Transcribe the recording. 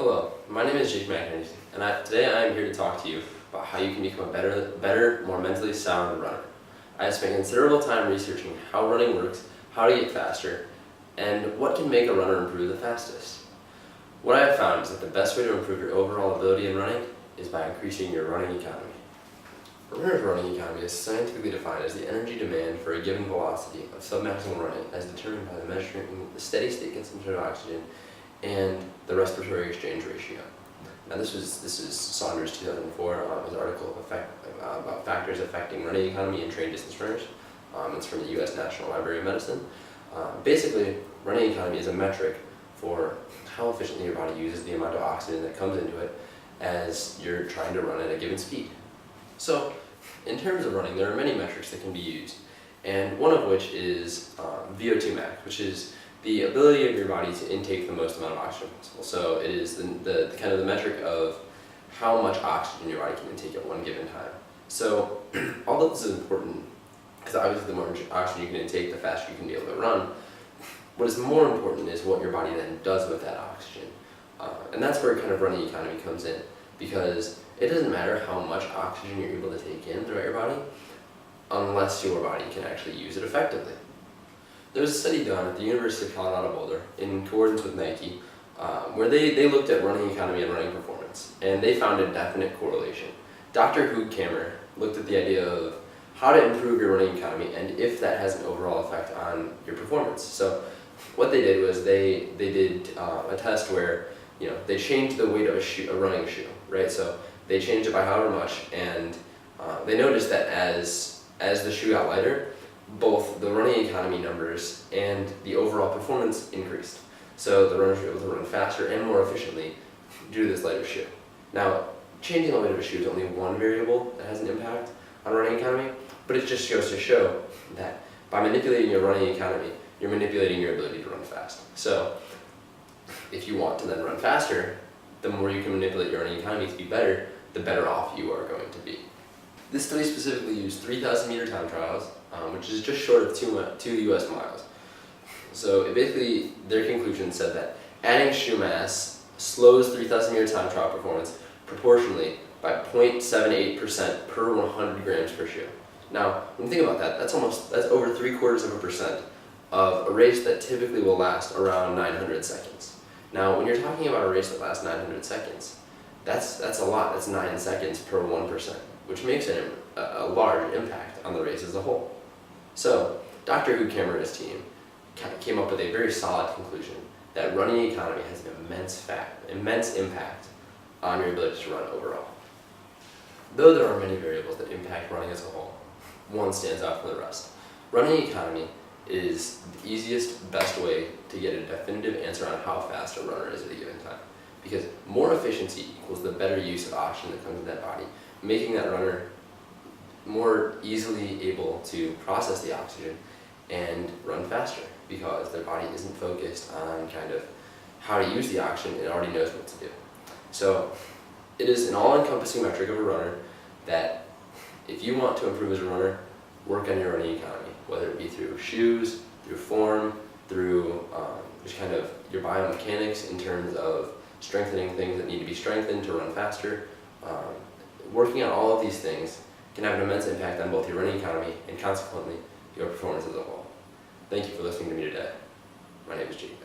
Hello, my name is JakeMcEneaney, and today I am here to talk to you about how you can become a better, more mentally sound runner. I have spent considerable time researching how running works, how to get faster, and what can make a runner improve the fastest. What I have found is that the best way to improve your overall ability in running is by increasing your running economy. A runner's running economy is scientifically defined as the energy demand for a given velocity of submaximal running as determined by the measuring the steady state consumption of oxygen and the respiratory exchange ratio. Now this is Saunders' 2004, his article about factors affecting running economy in trained distance runners. It's from the U.S. National Library of Medicine. Basically, running economy is a metric for how efficiently your body uses the amount of oxygen that comes into it as you're trying to run at a given speed. So, in terms of running, there are many metrics that can be used, and one of which is VO2 max, which is the ability of your body to intake the most amount of oxygen possible. So it is the kind of the metric of how much oxygen your body can intake at one given time. So although this is important, because obviously the more oxygen you can intake, the faster you can be able to run, what is more important is what your body then does with that oxygen. And that's where kind of running economy comes in, because it doesn't matter how much oxygen you're able to take in throughout your body, unless your body can actually use it effectively. There was a study done at the University of Colorado Boulder in coordinates with Nike where they looked at running economy and running performance, and they found a definite correlation. Dr. Hoog-Kammer looked at the idea of how to improve your running economy and if that has an overall effect on your performance. So what they did was they did a test where they changed the weight of a running shoe, right? So they changed it by however much, and they noticed that as the shoe got lighter, both the running economy numbers and the overall performance increased. So the runners were able to run faster and more efficiently due to this lighter shoe. Now, changing the weight of a shoe is only one variable that has an impact on running economy, but it just goes to show that by manipulating your running economy, you're manipulating your ability to run fast. So if you want to then run faster, the more you can manipulate your running economy to be better, the better off you are going to be. This study specifically used 3,000 meter time trials, which is just short of 2 US miles. So basically, their conclusion said that adding shoe mass slows 3,000 meter time trial performance proportionally by 0.78% per 100 grams per shoe. Now, when you think about that, that's over 0.75% of a race that typically will last around 900 seconds. Now, when you're talking about a race that lasts 900 seconds, that's a lot. That's 9 seconds per 1%, which makes it a large impact on the race as a whole. So, Dr. Hoog-Kammer and his team came up with a very solid conclusion that running economy has an immense impact on your ability to run overall. Though there are many variables that impact running as a whole, one stands out from the rest. Running economy is the easiest, best way to get a definitive answer on how fast a runner is at a given time. Because more efficiency equals the better use of oxygen that comes in that body, making that runner more easily able to process the oxygen and run faster, because their body isn't focused on kind of how to use the oxygen, it already knows what to do. So it is an all-encompassing metric of a runner that if you want to improve as a runner, work on your running economy, whether it be through shoes, through form, through just kind of your biomechanics in terms of strengthening things that need to be strengthened to run faster. Working on all of these things can have an immense impact on both your running economy and consequently your performance as a whole. Thank you for listening to me today. My name is Jake.